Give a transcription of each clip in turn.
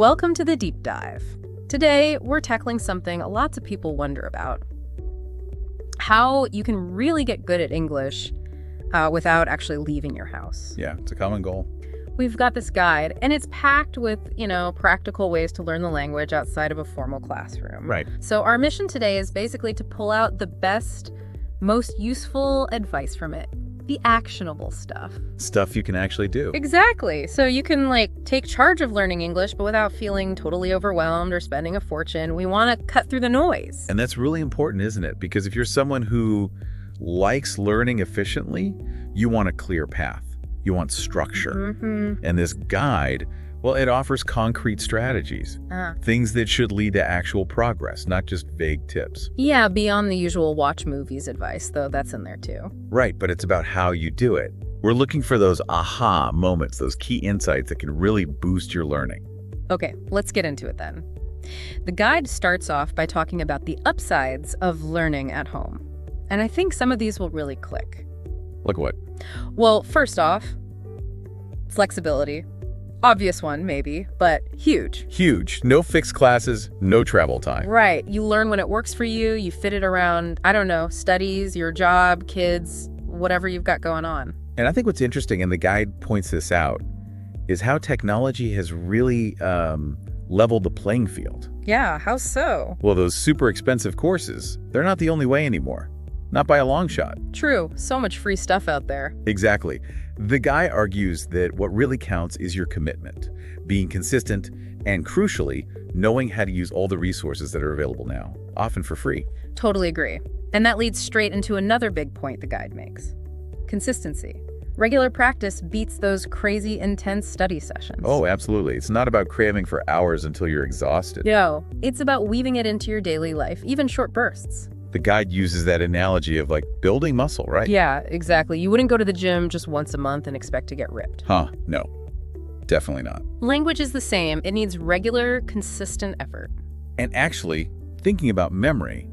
Welcome to the Deep Dive. Today, we're tackling something lots of people wonder about. How you can really get good at English without actually leaving your house. Yeah, it's a common goal. We've got this guide, and it's packed with, practical ways to learn the language outside of a formal classroom. Right. So our mission today is basically to pull out the best, most useful advice from it. The actionable stuff. Stuff you can actually do. Exactly. So you can take charge of learning English, but without feeling totally overwhelmed or spending a fortune. We want to cut through the noise. And that's really important, isn't it? Because if you're someone who likes learning efficiently, you want a clear path. You want structure. Mm-hmm. And this guide, well, it offers concrete strategies. Things that should lead to actual progress, not just vague tips. Yeah, beyond the usual watch movies advice, though that's in there too. Right, but it's about how you do it. We're looking for those aha moments, those key insights that can really boost your learning. Okay, let's get into it then. The guide starts off by talking about the upsides of learning at home. And I think some of these will really click. Like what? Well, first off, flexibility. Obvious one, maybe, but huge. Huge. No fixed classes, no travel time. Right. You learn when it works for you. You fit it around, studies, your job, kids, whatever you've got going on. And I think what's interesting, and the guide points this out, is how technology has really leveled the playing field. Yeah, how so? Well, those super expensive courses, they're not the only way anymore. Not by a long shot. True. So much free stuff out there. Exactly. The guy argues that what really counts is your commitment, being consistent, and crucially, knowing how to use all the resources that are available now, often for free. Totally agree. And that leads straight into another big point the guide makes. Consistency. Regular practice beats those crazy, intense study sessions. Oh, absolutely. It's not about cramming for hours until you're exhausted. No, it's about weaving it into your daily life, even short bursts. The guide uses that analogy of building muscle, right? Yeah, exactly. You wouldn't go to the gym just once a month and expect to get ripped. No. Definitely not. Language is the same. It needs regular, consistent effort. And actually, thinking about memory,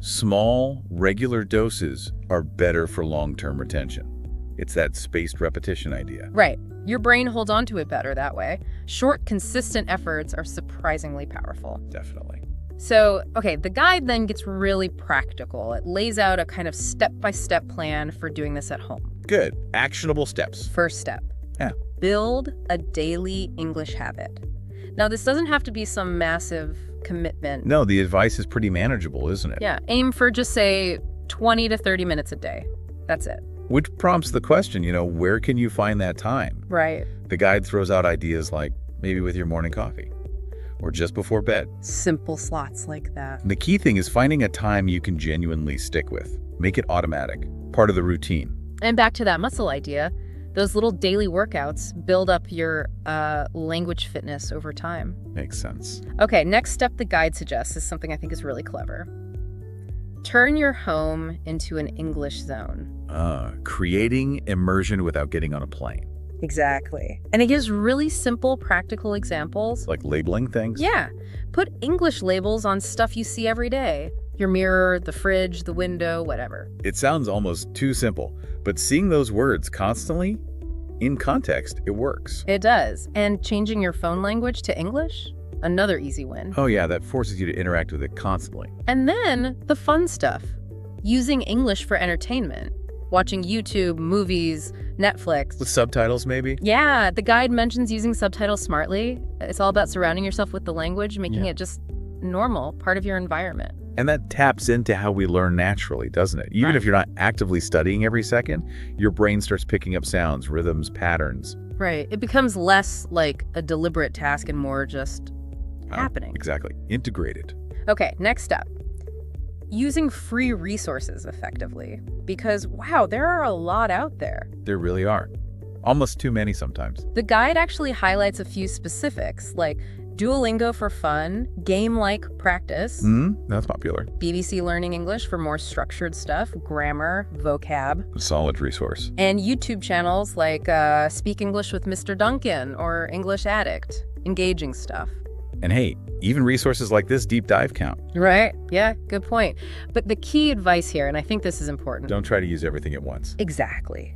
small, regular doses are better for long-term retention. It's that spaced repetition idea. Right. Your brain holds on to it better that way. Short, consistent efforts are surprisingly powerful. Definitely. So, okay, the guide then gets really practical. It lays out a kind of step-by-step plan for doing this at home. Good. Actionable steps. First step. Yeah. Build a daily English habit. Now, this doesn't have to be some massive commitment. No, the advice is pretty manageable, isn't it? Yeah, aim for just, say, 20 to 30 minutes a day. That's it. Which prompts the question, where can you find that time? Right. The guide throws out ideas like maybe with your morning coffee or just before bed. Simple slots like that. The key thing is finding a time you can genuinely stick with. Make it automatic, part of the routine. And back to that muscle idea, those little daily workouts build up your language fitness over time. Makes sense. Okay, next step the guide suggests is something I think is really clever. Turn your home into an English zone. Creating immersion without getting on a plane. Exactly. And it gives really simple, practical examples. Like labeling things? Yeah. Put English labels on stuff you see every day. Your mirror, the fridge, the window, whatever. It sounds almost too simple, but seeing those words constantly, in context, it works. It does. And changing your phone language to English? Another easy win. Oh yeah, that forces you to interact with it constantly. And then the fun stuff. Using English for entertainment. Watching YouTube, movies, Netflix. With subtitles, maybe? Yeah, the guide mentions using subtitles smartly. It's all about surrounding yourself with the language, making it just normal, part of your environment. And that taps into how we learn naturally, doesn't it? Even if you're not actively studying every second, your brain starts picking up sounds, rhythms, patterns. Right. It becomes less like a deliberate task and more just happening. Exactly. Integrated. Okay, next up. Using free resources effectively. Because, wow, there are a lot out there. There really are. Almost too many sometimes. The guide actually highlights a few specifics, like Duolingo for fun, game-like practice. That's popular. BBC Learning English for more structured stuff, grammar, vocab. A solid resource. And YouTube channels like Speak English with Mr. Duncan or English Addict. Engaging stuff. And hey, even resources like this deep dive count. Right. Yeah, good point. But the key advice here, and I think this is important. Don't try to use everything at once. Exactly.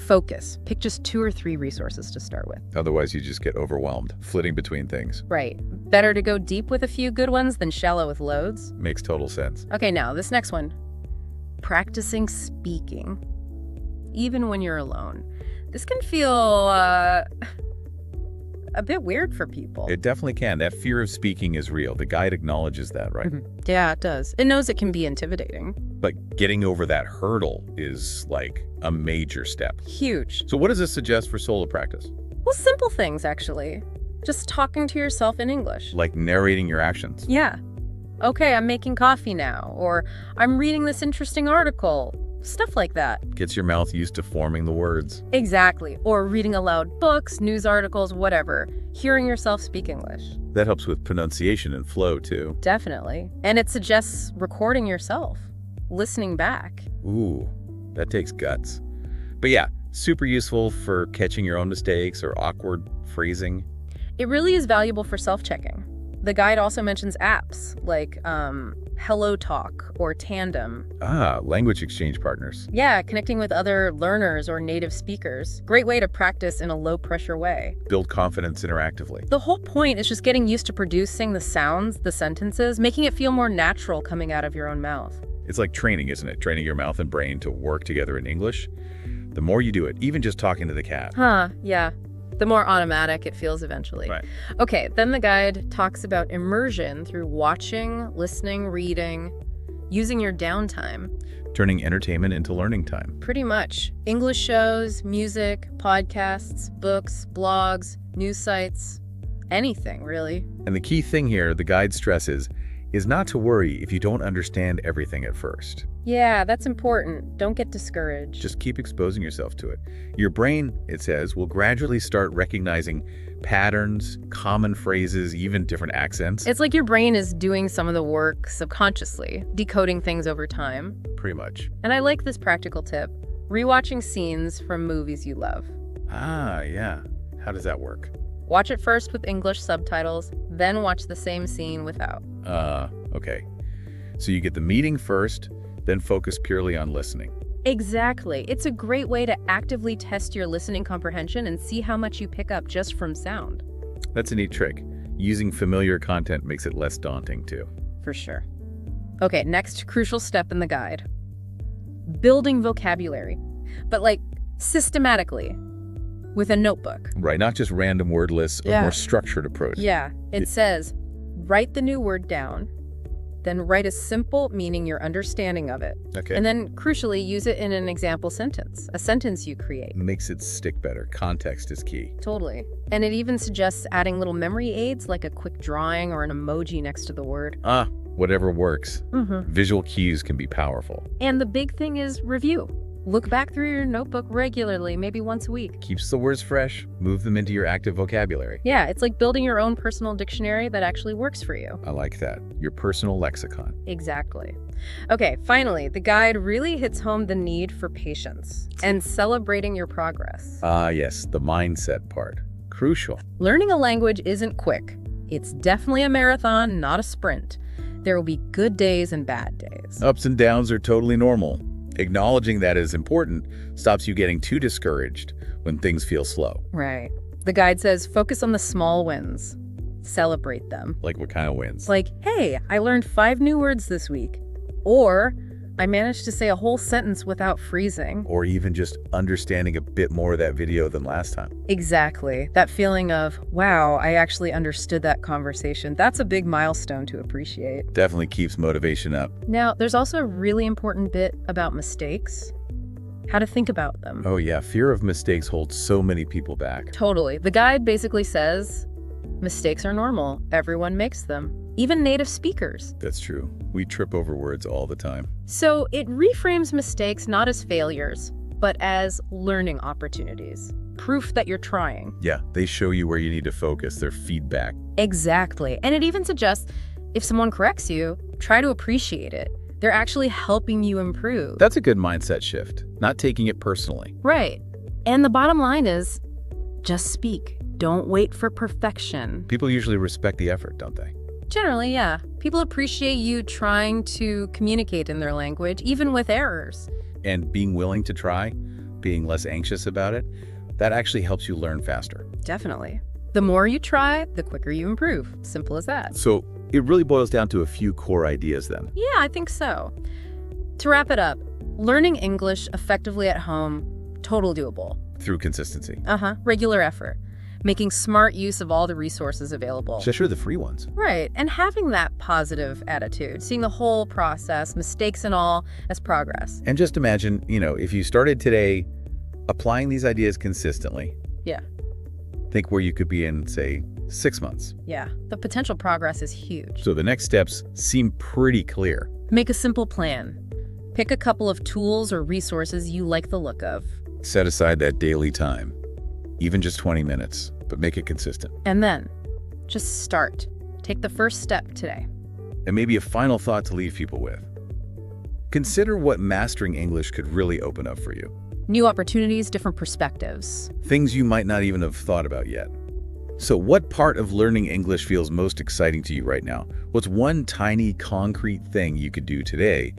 Focus. Pick just 2 or 3 resources to start with. Otherwise, you just get overwhelmed, flitting between things. Right. Better to go deep with a few good ones than shallow with loads. Makes total sense. Okay, now this next one. Practicing speaking, even when you're alone. This can feel a bit weird for people. It definitely can. That fear of speaking is real. The guide acknowledges that, right? Yeah, it does. It knows it can be intimidating. But getting over that hurdle is like a major step. Huge. So what does this suggest for solo practice? Well, simple things, actually. Just talking to yourself in English. Like narrating your actions. Yeah. Okay, I'm making coffee now. Or I'm reading this interesting article. Stuff like that. Gets your mouth used to forming the words. Exactly. Or reading aloud books, news articles, whatever. Hearing yourself speak English. That helps with pronunciation and flow, too. Definitely. And it suggests recording yourself, listening back. Ooh, that takes guts. But yeah, super useful for catching your own mistakes or awkward phrasing. It really is valuable for self-checking. The guide also mentions apps like Hello Talk or Tandem. Ah, language exchange partners. Yeah, connecting with other learners or native speakers. Great way to practice in a low-pressure way. Build confidence interactively. The whole point is just getting used to producing the sounds, the sentences, making it feel more natural coming out of your own mouth. It's like training, isn't it? Training your mouth and brain to work together in English. The more you do it, even just talking to the cat. Yeah. The more automatic it feels eventually. Right. Okay, then the guide talks about immersion through watching, listening, reading, using your downtime. Turning entertainment into learning time. Pretty much. English shows, music, podcasts, books, blogs, news sites, anything, really. And the key thing here, the guide stresses, is not to worry if you don't understand everything at first. Yeah, that's important. Don't get discouraged. Just keep exposing yourself to it. Your brain, it says, will gradually start recognizing patterns, common phrases, even different accents. It's like your brain is doing some of the work subconsciously, decoding things over time. Pretty much. And I like this practical tip. Rewatching scenes from movies you love. Ah, yeah. How does that work? Watch it first with English subtitles, then watch the same scene without. Okay. So you get the meaning first, then focus purely on listening. Exactly. It's a great way to actively test your listening comprehension and see how much you pick up just from sound. That's a neat trick. Using familiar content makes it less daunting, too. For sure. Okay, next crucial step in the guide. Building vocabulary, but like systematically, with a notebook. Right, not just random word lists, a more structured approach. Yeah, it says, write the new word down, then write a simple meaning your understanding of it. Okay. And then, crucially, use it in an example sentence, a sentence you create. Makes it stick better. Context is key. Totally. And it even suggests adding little memory aids like a quick drawing or an emoji next to the word. Whatever works. Visual cues can be powerful. And the big thing is review. Look back through your notebook regularly, maybe once a week. Keeps the words fresh, move them into your active vocabulary. Yeah, it's like building your own personal dictionary that actually works for you. I like that. Your personal lexicon. Exactly. Okay, finally, the guide really hits home the need for patience and celebrating your progress. Yes, the mindset part. Crucial. Learning a language isn't quick. It's definitely a marathon, not a sprint. There will be good days and bad days. Ups and downs are totally normal. Acknowledging that is important stops you getting too discouraged when things feel slow. Right. The guide says focus on the small wins. Celebrate them. Like what kind of wins? Like, hey, I learned 5 new words this week. Or I managed to say a whole sentence without freezing. Or even just understanding a bit more of that video than last time. Exactly. That feeling of, wow, I actually understood that conversation. That's a big milestone to appreciate. Definitely keeps motivation up. Now, there's also a really important bit about mistakes. How to think about them. Oh yeah, fear of mistakes holds so many people back. Totally. The guide basically says, mistakes are normal. Everyone makes them. Even native speakers. That's true. We trip over words all the time. So it reframes mistakes not as failures, but as learning opportunities. Proof that you're trying. Yeah, they show you where you need to focus, their feedback. Exactly. And it even suggests if someone corrects you, try to appreciate it. They're actually helping you improve. That's a good mindset shift, not taking it personally. Right. And the bottom line is, just speak. Don't wait for perfection. People usually respect the effort, don't they? Generally, yeah. People appreciate you trying to communicate in their language, even with errors. And being willing to try, being less anxious about it, that actually helps you learn faster. Definitely. The more you try, the quicker you improve. Simple as that. So it really boils down to a few core ideas then. Yeah, I think so. To wrap it up, learning English effectively at home, total doable. Through consistency. Regular effort. Making smart use of all the resources available. Especially the free ones. Right, and having that positive attitude, seeing the whole process, mistakes and all, as progress. And just imagine, if you started today applying these ideas consistently. Yeah. Think where you could be in, say, 6 months. Yeah, the potential progress is huge. So the next steps seem pretty clear. Make a simple plan. Pick a couple of tools or resources you like the look of. Set aside that daily time, even just 20 minutes, but make it consistent. And then, just start. Take the first step today. And maybe a final thought to leave people with. Consider what mastering English could really open up for you. New opportunities, different perspectives. Things you might not even have thought about yet. So what part of learning English feels most exciting to you right now? What's one tiny, concrete thing you could do today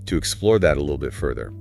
to explore that a little bit further?